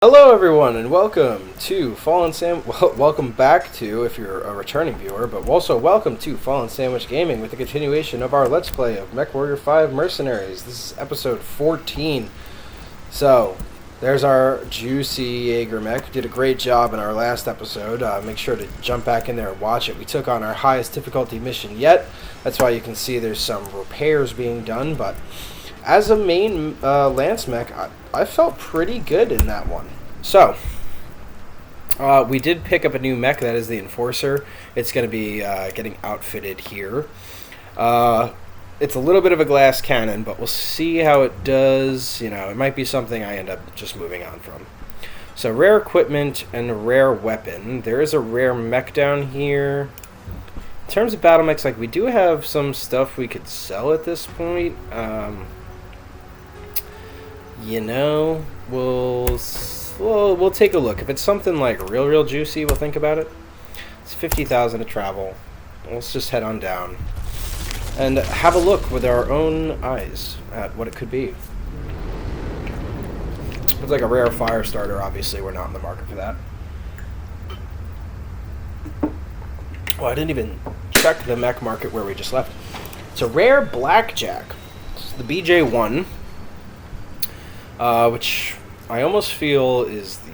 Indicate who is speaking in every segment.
Speaker 1: Hello everyone and welcome to Fallen Sam welcome back to, if you're a returning viewer, but also welcome to Fallen Sandwich Gaming with the continuation of our Let's Play of MechWarrior 5 Mercenaries. This is episode 14. So, there's our juicy Jaeger mech. Did a great job in our last episode. Make sure to jump back in there and watch it. We took on our highest difficulty mission yet. That's why you can see there's some repairs being done, but as a main Lance mech, I felt pretty good in that one. So, we did pick up a new mech, that is the Enforcer. It's going to be getting outfitted here. It's a little bit of a glass cannon, but we'll see how it does. You know, it might be something I end up just moving on from. So, rare equipment and rare weapon. There is a rare mech down here. In terms of battle mechs, like, we do have some stuff we could sell at this point. You know, we'll take a look. If it's something like real juicy, we'll think about it. It's 50,000 to travel. Let's just head on down and have a look with our own eyes at what it could be. It's like a rare fire starter. Obviously, we're not in the market for that. Oh, I didn't even check the mech market where we just left. It's a rare blackjack. It's the BJ1. Which I almost feel is the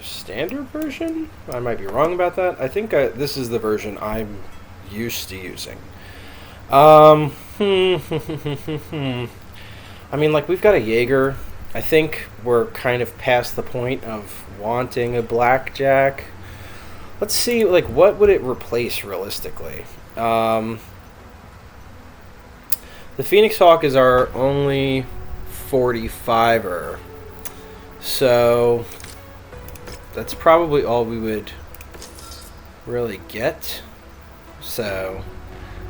Speaker 1: standard version. I might be wrong about that. I think this is the version I'm used to using. I mean, like, we've got a Jaeger. I think we're kind of past the point of wanting a blackjack. Let's see, like, what would it replace realistically? The Phoenix Hawk is our only 45er, so that's probably all we would really get, so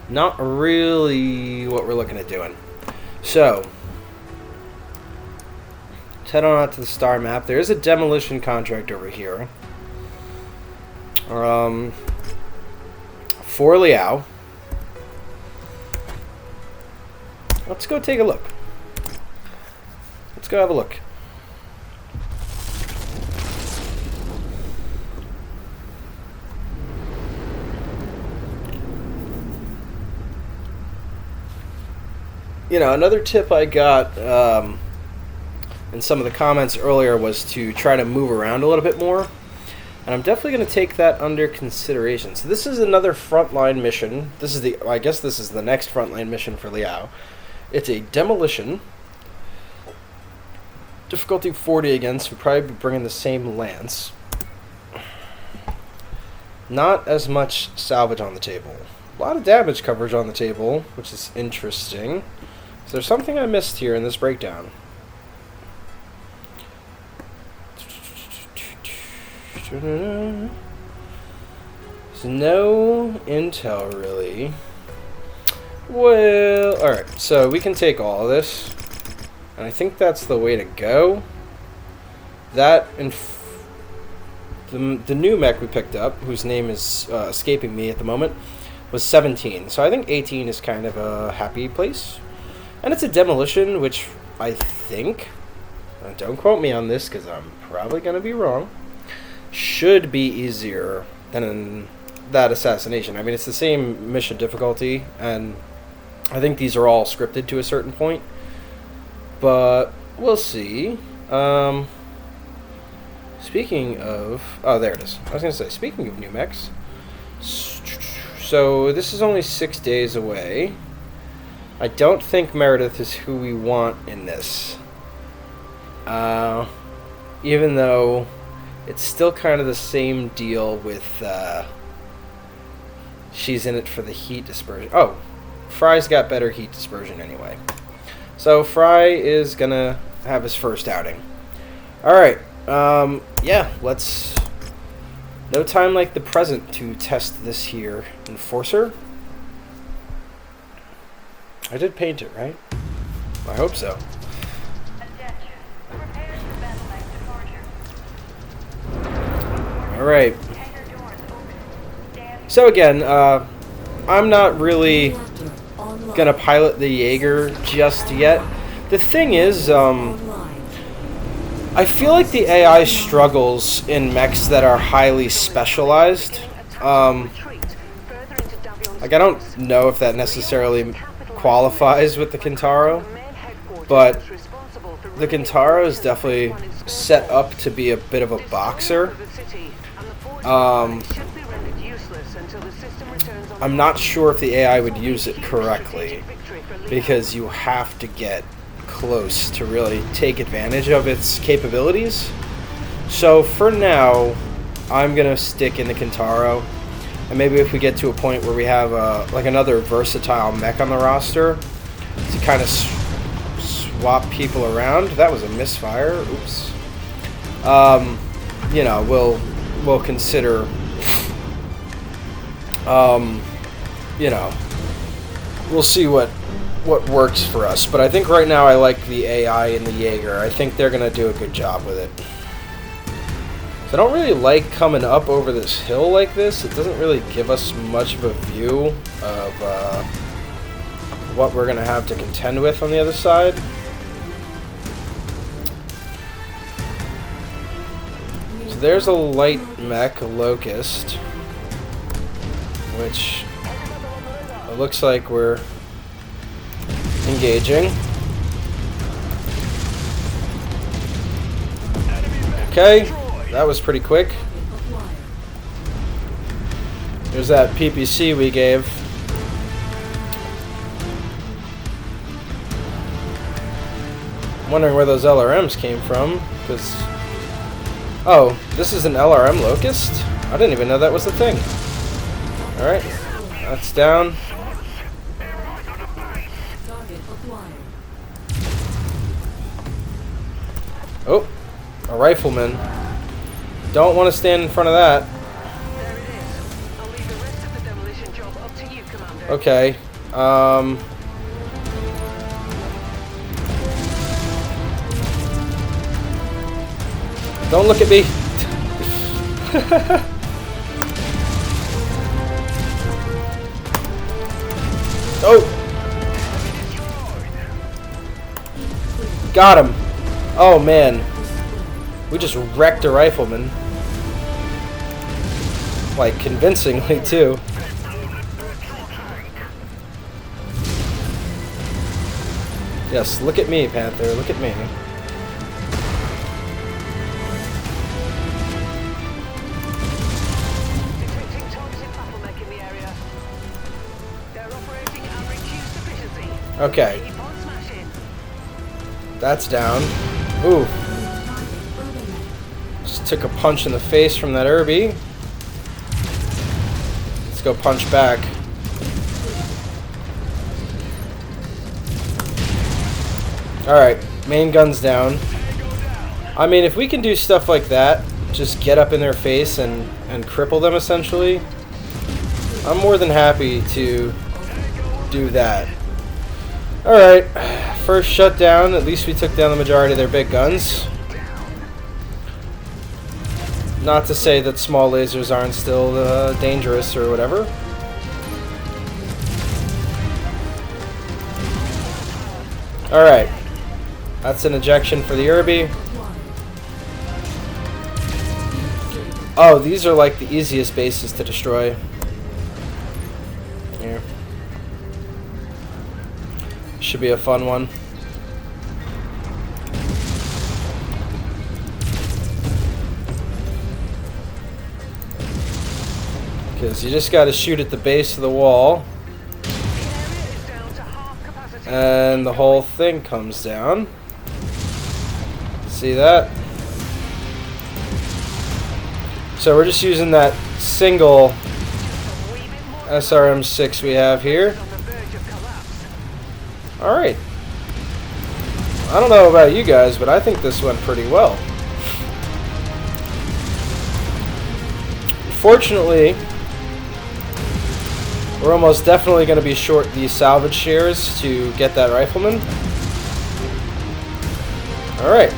Speaker 1: not really what we're looking at doing. So let's head on out to the star map. There is a demolition contract over here for Liao. Let's go take a look. Let's go have a look. You know, another tip I got in some of the comments earlier was to try to move around a little bit more. And I'm definitely going to take that under consideration. So this is another frontline mission. This is I guess this is the next frontline mission for Liao. It's a demolition. Difficulty 40 again, so we'll probably be bringing the same lance. Not as much salvage on the table. A lot of damage coverage on the table, which is interesting. So there's something I missed here in this breakdown. There's no intel, really. Well, alright, so we can take all of this. And I think that's the way to go. That and the new mech we picked up, whose name is escaping me at the moment, was 17. So I think 18 is kind of a happy place. And it's a demolition, which I think, don't quote me on this because I'm probably going to be wrong, should be easier than that assassination. I mean, it's the same mission difficulty, and I think these are all scripted to a certain point. But we'll see. Speaking of... Oh, there it is. I was going to say, speaking of new mechs. So, this is only 6 days away. I don't think Meredith is who we want in this. Even though it's still kind of the same deal with... she's in it for the heat dispersion. Oh, Fry's got better heat dispersion anyway. So Fry is gonna have his first outing. Alright, yeah, let's... No time like the present to test this here Enforcer. I did paint it, right? I hope so. Alright. So again, I'm not really gonna pilot the Jaeger just yet. The thing is, I feel like the AI struggles in mechs that are highly specialized. Like, I don't know if that necessarily qualifies with the Kintaro, but the Kintaro is definitely set up to be a bit of a boxer. I'm not sure if the AI would use it correctly, because you have to get close to really take advantage of its capabilities. So for now, I'm going to stick in the Kintaro. And maybe if we get to a point where we have like another versatile mech on the roster to kind of swap people around. That was a misfire. Oops. You know, we'll consider. You know, we'll see what works for us. But I think right now I like the AI and the Jaeger. I think they're gonna do a good job with it. I don't really like coming up over this hill like this. It doesn't really give us much of a view of what we're going to have to contend with on the other side. So there's a light mech, a Locust, which it looks like we're engaging. Okay. That was pretty quick. There's that PPC we gave. I'm wondering where those LRMs came from, because... Oh, this is an LRM Locust? I didn't even know that was a thing. Alright, that's down. Oh, a rifleman. Don't want to stand in front of that.
Speaker 2: There it is. I'll leave the rest of the demolition job up to you, Commander.
Speaker 1: Okay. Don't look at me. Oh. Got him. Oh man. We just wrecked a rifleman. Like, convincingly, too. Yes, look at me, Panther. Look at me.
Speaker 2: Detecting targeted battle mech in the area. They're operating at reduced efficiency.
Speaker 1: Okay.
Speaker 2: Keep on smashing.
Speaker 1: That's down. Ooh. Just took a punch in the face from that Irby. Let's go punch back. Alright, main gun's down. I mean, if we can do stuff like that, just get up in their face and cripple them, essentially, I'm more than happy to do that. Alright, first shutdown. At least we took down the majority of their big guns. Not to say that small lasers aren't still dangerous or whatever. Alright. That's an ejection for the Irby. Oh, these are like the easiest bases to destroy. Here. Should be a fun one. Because you just got to shoot at the base of the wall. And the whole thing comes down. See that? So we're just using that single SRM-6 we have here. Alright. I don't know about you guys, but I think this went pretty well. Fortunately, we're almost definitely going to be short these salvage shares to get that rifleman. Alright.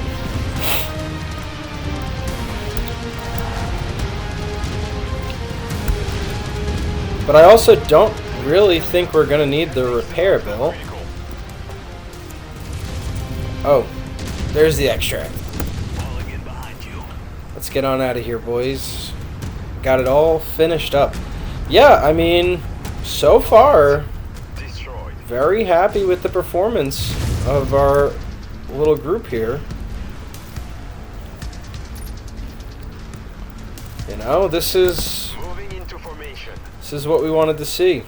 Speaker 1: But I also don't really think we're going to need the repair bill. Oh, there's the extract. Let's get on out of here, boys. Got it all finished up. Yeah, I mean, so far, very happy with the performance of our little group here. You know, this is what we wanted to see.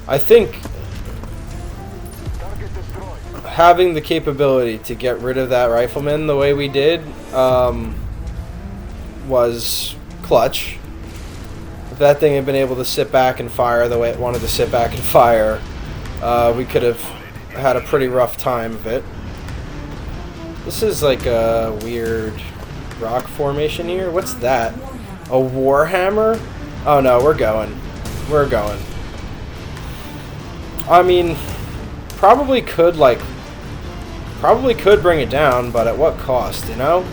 Speaker 1: I think having the capability to get rid of that rifleman the way we did was clutch. If that thing had been able to sit back and fire the way it wanted to sit back and fire, we could have had a pretty rough time of it. This is like a weird rock formation here. What's that? A warhammer? Oh no, we're going. We're going. I mean, probably could bring it down, but at what cost, you know?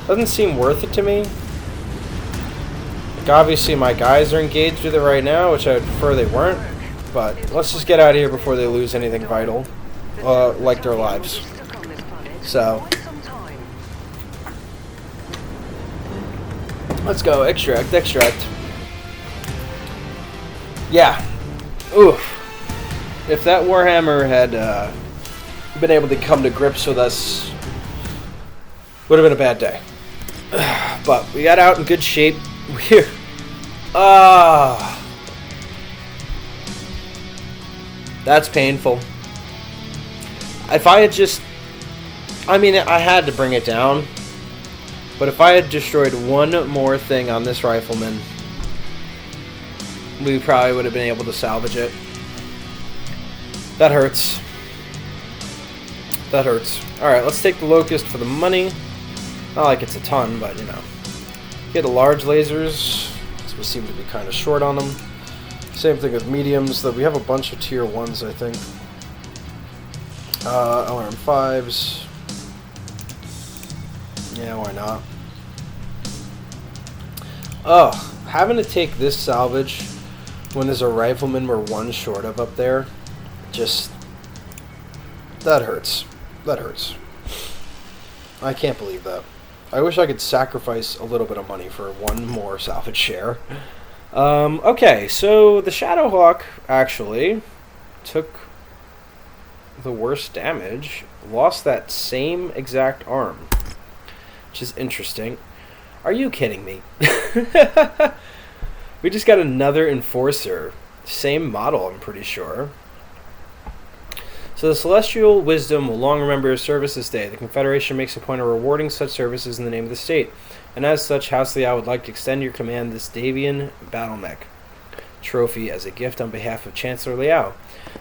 Speaker 1: Doesn't seem worth it to me. Like, obviously my guys are engaged with it right now, which I would prefer they weren't, but let's just get out of here before they lose anything vital, like their lives. So, let's go, extract. Yeah. Oof. If that Warhammer had been able to come to grips with us, would have been a bad day. But we got out in good shape. We're that's painful. If I had just, I mean, I had to bring it down, but if I had destroyed one more thing on this rifleman, we probably would have been able to salvage it. That hurts. That hurts. Alright, let's take the Locust for the money. Not like it's a ton, but, you know. Get the large lasers, because we seem to be kind of short on them. Same thing with mediums, though we have a bunch of tier 1s, I think. LRM5s. Yeah, why not? Oh, having to take this salvage when there's a rifleman we're one short of up there, just, that hurts. That hurts. I can't believe that. I wish I could sacrifice a little bit of money for one more salvage share. Okay, so the Shadowhawk actually took the worst damage, lost that same exact arm, which is interesting. Are you kidding me? We just got another Enforcer. Same model, I'm pretty sure. So the Celestial Wisdom will long remember his service this day. The Confederation makes a point of rewarding such services in the name of the state. And as such, House Liao would like to extend your command this Davian Battle Mech trophy as a gift on behalf of Chancellor Liao.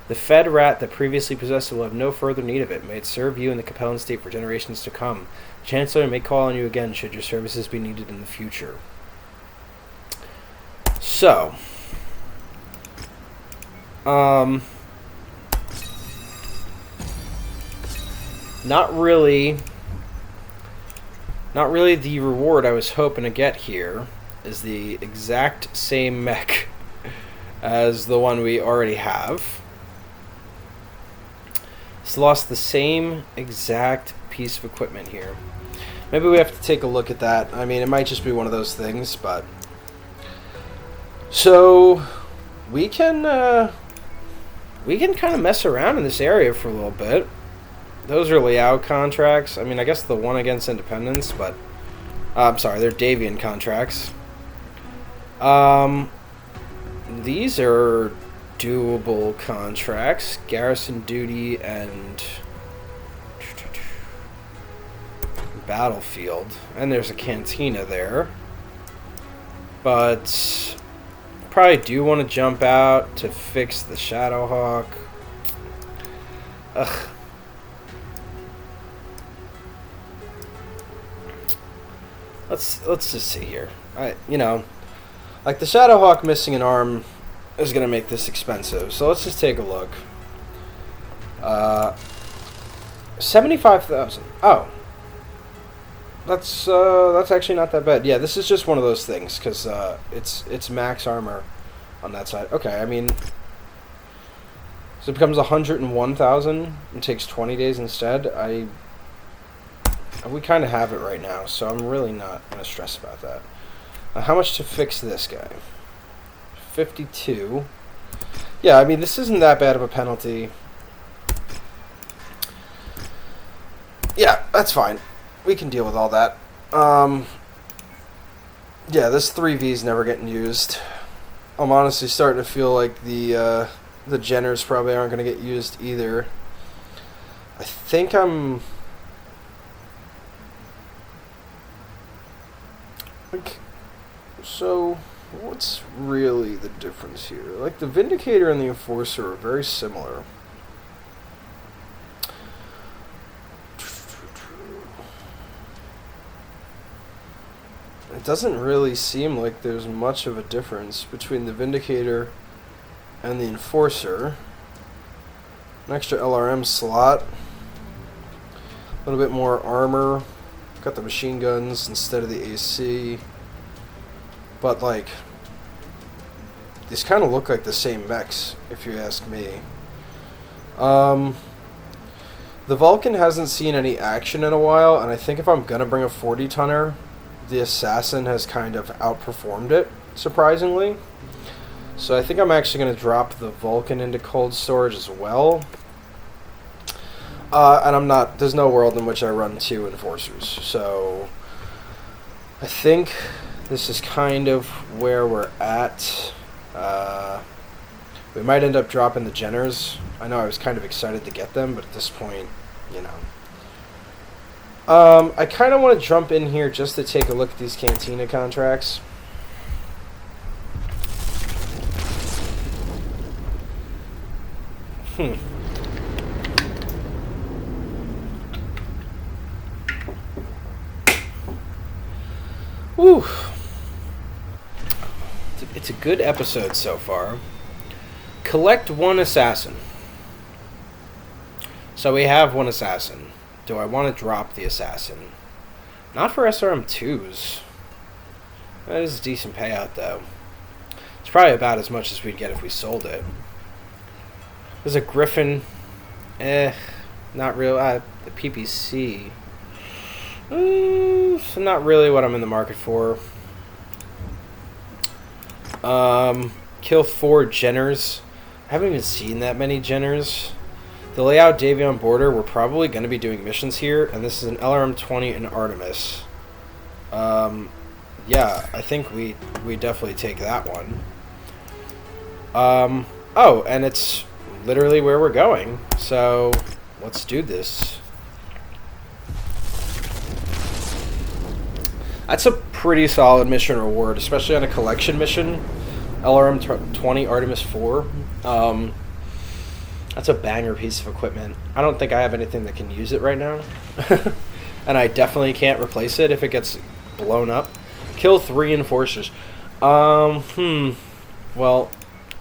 Speaker 1: The Fed rat that previously possessed it will have no further need of it. May it serve you in the Capellan state for generations to come. The Chancellor may call on you again should your services be needed in the future. So, not really the reward I was hoping to get here is the exact same mech as the one we already have. It's lost the same exact piece of equipment here. Maybe we have to take a look at that. I mean, it might just be one of those things, but... So, we can kind of mess around in this area for a little bit. Those are Liao contracts. I mean, I guess the one against Independence, but... I'm sorry, they're Davian contracts. These are doable contracts. Garrison duty and... Battlefield. And there's a cantina there. But... probably do want to jump out to fix the Shadowhawk. Ugh. Let's just see here. You know, like the Shadowhawk missing an arm is gonna make this expensive. So let's just take a look. 75,000. Oh, that's actually not that bad. Yeah, this is just one of those things because it's max armor on that side. Okay, I mean, So it becomes 101,000 and takes 20 days instead. We kind of have it right now, so I'm really not going to stress about that. How much to fix this guy? 52. Yeah, I mean, this isn't that bad of a penalty. Yeah, that's fine. We can deal with all that. Yeah, this 3V is never getting used. I'm honestly starting to feel like the Jenners probably aren't going to get used either. I think I'm... like, so, what's really the difference here? Like, the Vindicator and the Enforcer are very similar. It doesn't really seem like there's much of a difference between the Vindicator and the Enforcer. An extra LRM slot. A little bit more armor. Got the machine guns instead of the AC. But, like, these kind of look like the same mechs, if you ask me. The Vulcan hasn't seen any action in a while, and I think if I'm going to bring a 40-tonner, the Assassin has kind of outperformed it, surprisingly. So I think I'm actually going to drop the Vulcan into cold storage as well. And I'm not... there's no world in which I run 2 Enforcers. So I think this is kind of where we're at. We might end up dropping the Jenners. I know I was kind of excited to get them, but at this point, you know. I kind of want to jump in here just to take a look at these Cantina contracts. Whew. It's a good episode so far. Collect 1 assassin. So we have 1 assassin. Do I want to drop the assassin? Not for SRM2s. That is a decent payout, though. It's probably about as much as we'd get if we sold it. There's a Griffin. Not real. The PPC. So not really what I'm in the market for. Kill 4 Jenners. I haven't even seen that many Jenners. The Liao Davion border, we're probably going to be doing missions here, and this is an LRM-20 and Artemis. Yeah, I think we definitely take that one. Oh, and it's literally where we're going, so let's do this. That's a pretty solid mission reward, especially on a collection mission. LRM-20 Artemis 4. That's a banger piece of equipment. I don't think I have anything that can use it right now. And I definitely can't replace it if it gets blown up. Kill 3 Enforcers. Well,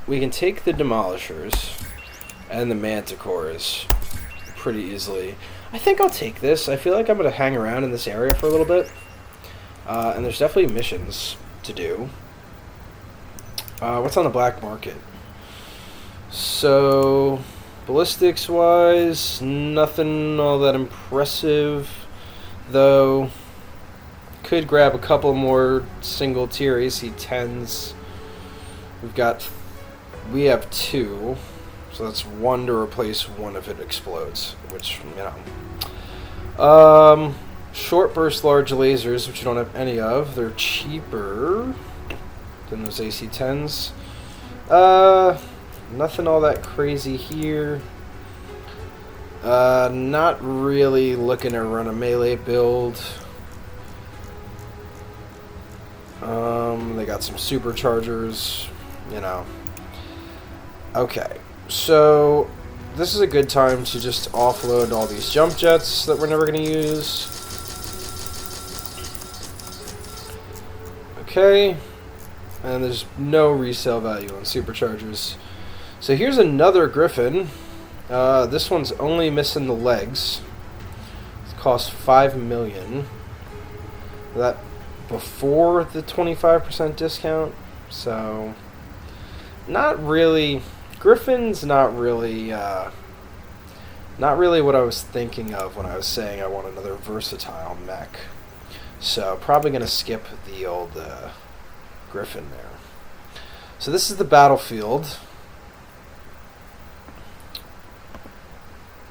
Speaker 1: we can take the Demolishers and the Manticores pretty easily. I think I'll take this. I feel like I'm going to hang around in this area for a little bit. And there's definitely missions to do. What's on the black market? So, ballistics-wise, nothing all that impressive. Though, could grab a couple more single-tier AC-10s. We have 2. So that's 1 to replace 1 if it explodes. Which, you know. Short burst large lasers, which you don't have any of. They're cheaper than those AC-10s. Nothing all that crazy here. Not really looking to run a melee build. They got some superchargers, you know. Okay, so this is a good time to just offload all these jump jets that we're never going to use. Okay, and there's no resale value on superchargers. So here's another Griffin. This one's only missing the legs. It costs $5 million. That before the 25% discount. So not really Griffin's not really what I was thinking of when I was saying I want another versatile mech. So probably gonna skip the old Griffin there. So this is the battlefield.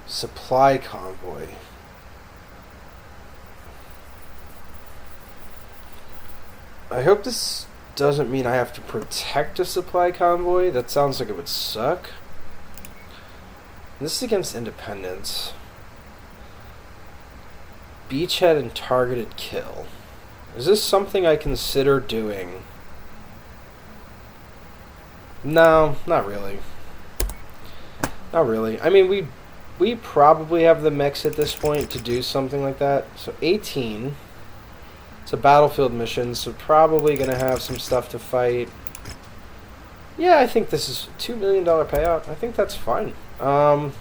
Speaker 1: Supply convoy. I hope this doesn't mean I have to protect a supply convoy. That sounds like it would suck. This is against independence. Beachhead and targeted kill. Is this something I consider doing? No, not really. Not really. I mean, we probably have the mechs at this point to do something like that. So 18. It's a battlefield mission, so probably going to have some stuff to fight. Yeah, I think this is $2 million payout. I think that's fine. So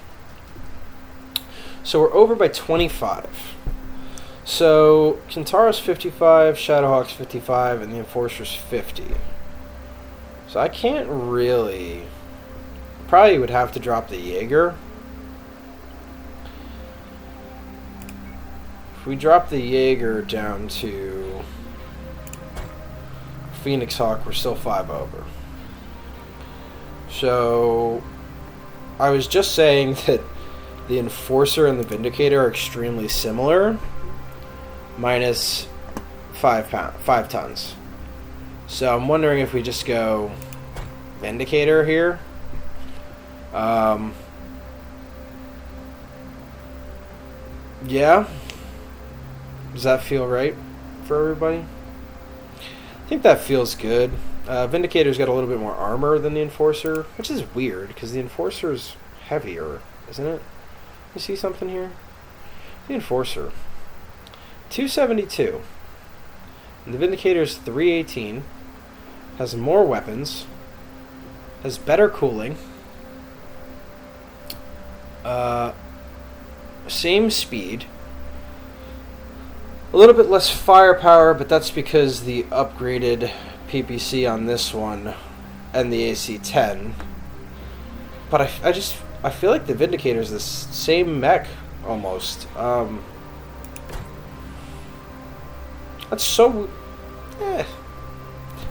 Speaker 1: we're over by 25. So Kintaro's 55, Shadowhawk's 55, and the Enforcer's 50. So I can't really... Probably would have to drop the Jaeger. If we drop the Jaeger down to Phoenix Hawk, we're still 5 over. So I was just saying that the Enforcer and the Vindicator are extremely similar, minus 5 tons. So I'm wondering if we just go Vindicator here. Yeah. Does that feel right for everybody? I think that feels good. Vindicator's got a little bit more armor than the Enforcer, which is weird because the Enforcer's heavier, isn't it? You see something here? The Enforcer. 272. And the Vindicator's 318. Has more weapons. Has better cooling. Same speed. A little bit less firepower, but that's because the upgraded PPC on this one and the AC-10. But I feel like the Vindicator's the same mech almost. That's so.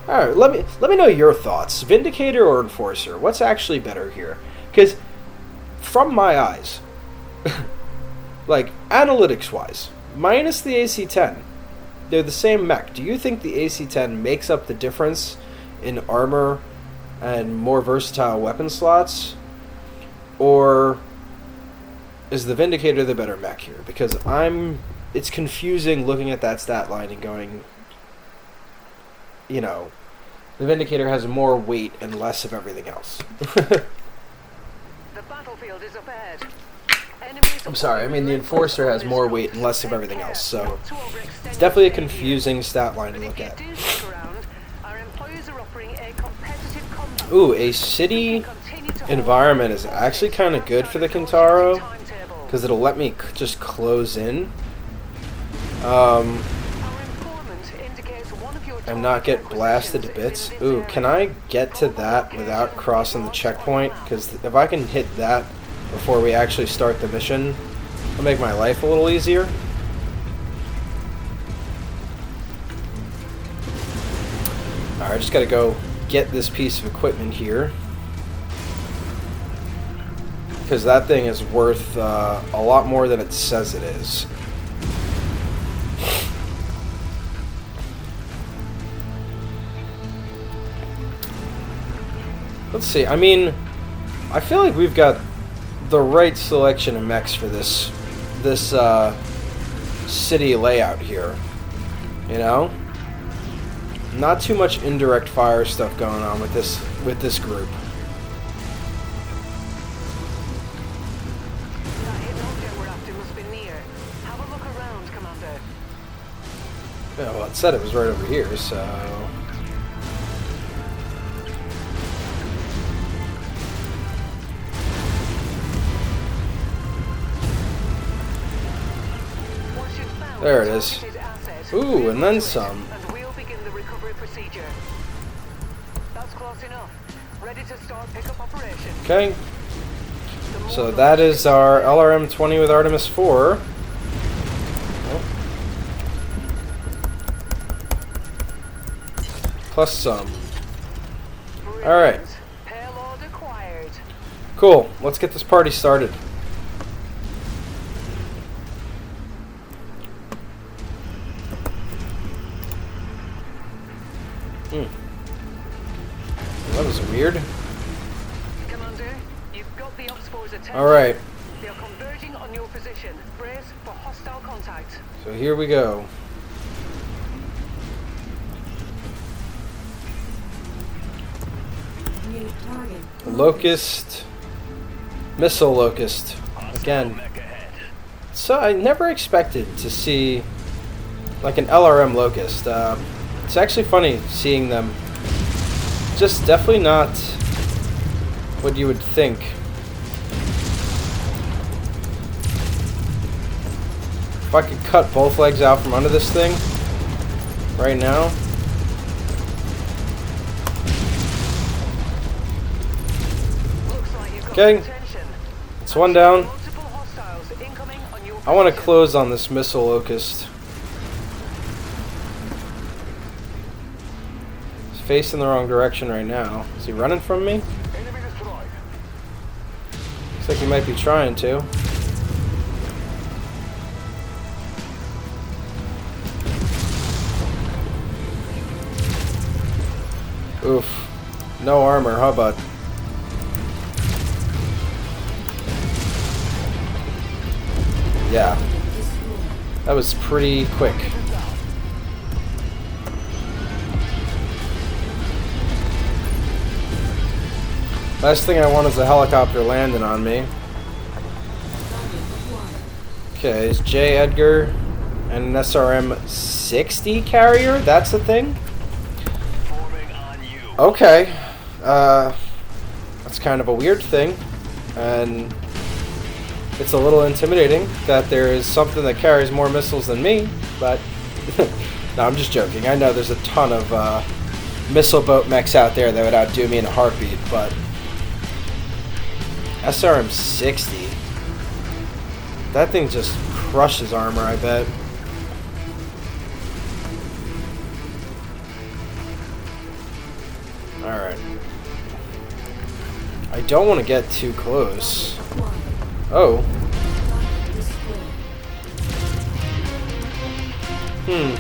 Speaker 1: All right, let me know your thoughts. Vindicator or Enforcer? What's actually better here? Because from my eyes, like analytics-wise, minus the AC-10, they're the same mech. Do you think the AC-10 makes up the difference in armor and more versatile weapon slots? Or is the Vindicator the better mech here? Because it's confusing looking at that stat line and going, you know, the Vindicator has more weight and less of everything else.
Speaker 2: The battlefield is up ahead.
Speaker 1: I'm sorry, I mean the Enforcer has more weight and less of everything else, so it's definitely a confusing stat line to look at. Ooh, a city environment is actually kind of good for the Kintaro, because it'll let me just close in and not get blasted to bits. Ooh, can I get to that without crossing the checkpoint? Because if I can hit that before we actually start the mission, it'll make my life a little easier. Alright, I just gotta go get this piece of equipment here, because that thing is worth a lot more than it says it is. Let's see, I mean, I feel like we've got the right selection of mechs for this city layout here, you know? Not too much indirect fire stuff going on with this group.
Speaker 2: That hidden object we're after must be near. Have a look around, Commander.
Speaker 1: Yeah, well, it said it was right over here, so... There it is. Ooh, and then some.
Speaker 2: close enough. Ready to start pickup operation.
Speaker 1: Okay. So that is our LRM-20 with Artemis 4. Oh. Plus some. Alright.
Speaker 2: Payload acquired.
Speaker 1: Cool. Let's get this party started. That was weird.
Speaker 2: Commander, you've got the Ops Force attention.
Speaker 1: Alright.
Speaker 2: They are converging on your position. Brace for hostile contact.
Speaker 1: So here we go. Locust. Missile Locust. Again. So I never expected to see like an LRM Locust. It's actually funny seeing them. Just definitely not what you would think. If I could cut both legs out from under this thing right now. Okay, it's one down. I want to close on this Missile Locust. He's facing the wrong direction right now. Is he running from me? Looks like he might be trying to. Oof. No armor, how about? Yeah. That was pretty quick. Last thing I want is a helicopter landing on me. Okay, it's J. Edgar and an SRM-60 carrier? That's the thing? Okay. That's kind of a weird thing. And it's a little intimidating that there is something that carries more missiles than me, but no, I'm just joking. I know there's a ton of missile boat mechs out there that would outdo me in a heartbeat, but SRM-60, that thing just crushes armor, I bet. Alright. I don't want to get too close. Oh. I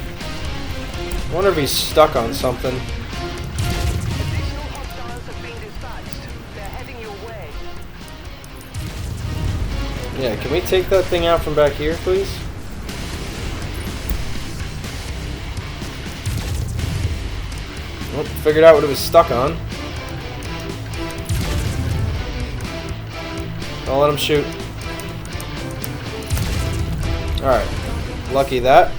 Speaker 1: wonder if he's stuck on something.
Speaker 2: Additional hostiles have been dispatched. They're heading your way.
Speaker 1: Yeah, can we take that thing out from back here, please? Nope, figured out what it was stuck on. Don't let him shoot. Alright. Lucky that.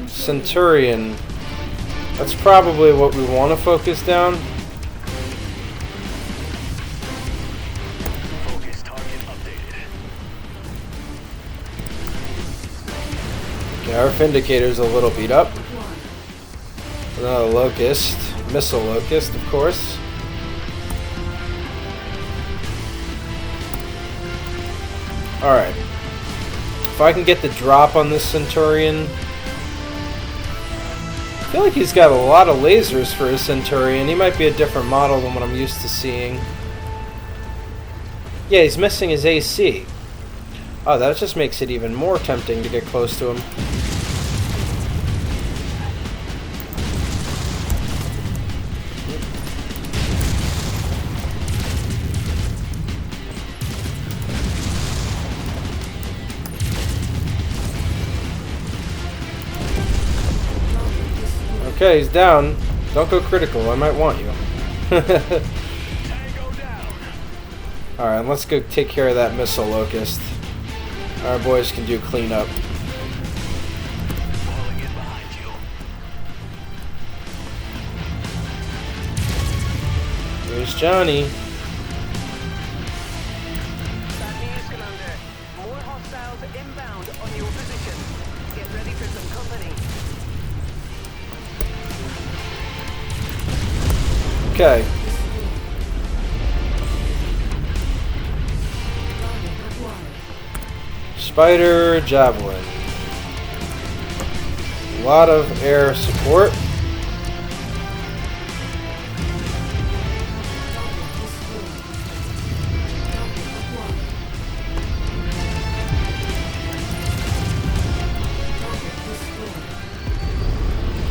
Speaker 1: Centurion. That's probably what we want to focus down.
Speaker 3: Focus target updated.
Speaker 1: Okay, our Vindicator's a little beat up. Another Locust. Missile Locust, of course. Alright. If I can get the drop on this Centurion. I feel like he's got a lot of lasers for his Centurion. He might be a different model than what I'm used to seeing. Yeah, he's missing his AC. Oh, that just makes it even more tempting to get close to him. Okay, he's down. Don't go critical. I might want you. Alright, let's go take care of that Missile Locust. Our boys can do cleanup.
Speaker 3: Falling in behind you.
Speaker 1: There's Johnny.
Speaker 2: Bad news, Commander. More hostiles inbound on your position. Get ready for some company.
Speaker 1: Okay. Spider, Javelin. A lot of air support.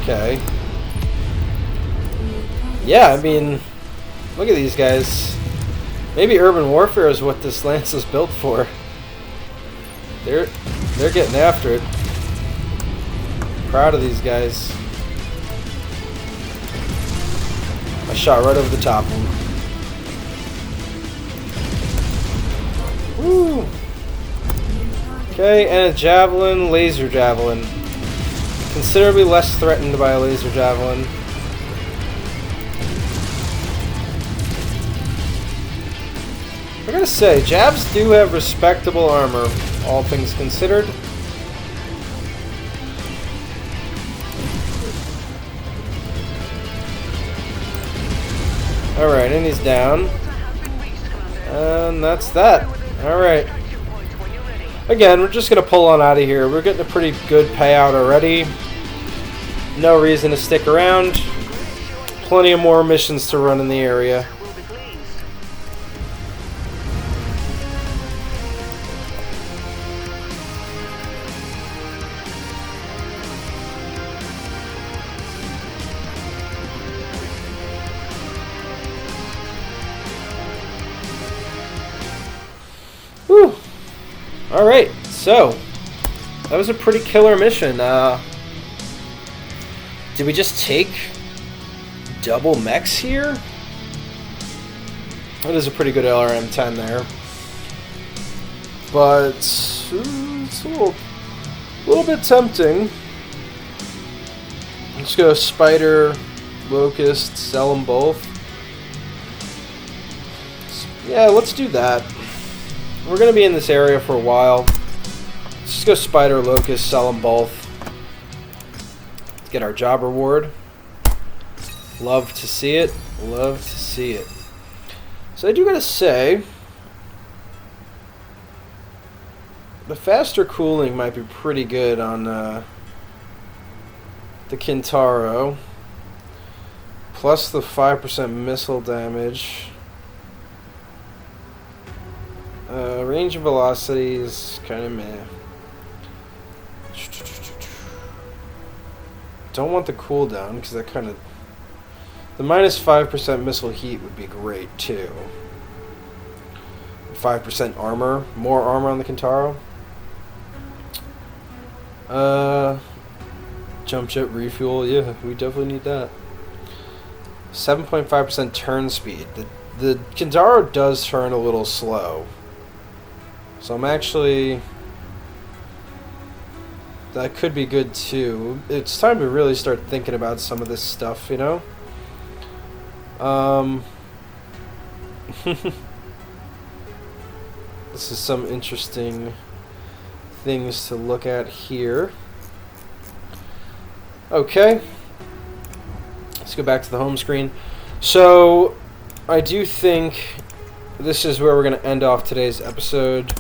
Speaker 1: Okay. Yeah, I mean, look at these guys. Maybe urban warfare is what this lance is built for. They're getting after it. Proud of these guys. I shot right over the top of them. Woo! Okay, and a javelin, laser javelin. Considerably less threatened by a laser javelin. I gotta say, jabs do have respectable armor, all things considered. Alright, and he's down. And that's that. Alright. Again, we're just going to pull on out of here. We're getting a pretty good payout already. No reason to stick around. Plenty of more missions to run in the area. Whew. Alright, so that was a pretty killer mission. Did we just take double mechs here? That is a pretty good LRM-10 there. But it's a little bit tempting. Let's go Spider, Locust, sell them both. Yeah, let's do that. We're going to be in this area for a while. Let's just go Spider, Locust, sell them both. Get our job reward. Love to see it. Love to see it. So I do gotta say, the faster cooling might be pretty good on the Kintaro. Plus the 5% missile damage. Range and velocity is kind of meh. Don't want the cooldown because that kind of... The minus 5% missile heat would be great too. 5% armor. More armor on the Kintaro. Jump jet refuel. Yeah, we definitely need that. 7.5% turn speed. The Kintaro does turn a little slow. So I'm actually... That could be good too. It's time to really start thinking about some of this stuff, you know? This is some interesting things to look at here. Okay. Let's go back to the home screen. So, I do think this is where we're going to end off today's episode.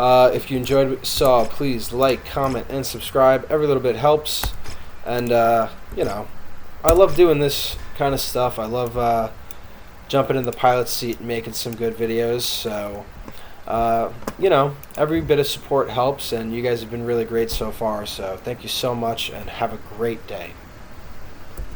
Speaker 1: If you enjoyed what you saw, please like, comment, and subscribe. Every little bit helps. And, you know, I love doing this kind of stuff. I love jumping in the pilot seat and making some good videos. So, you know, every bit of support helps, and you guys have been really great so far. So, thank you so much, and have a great day.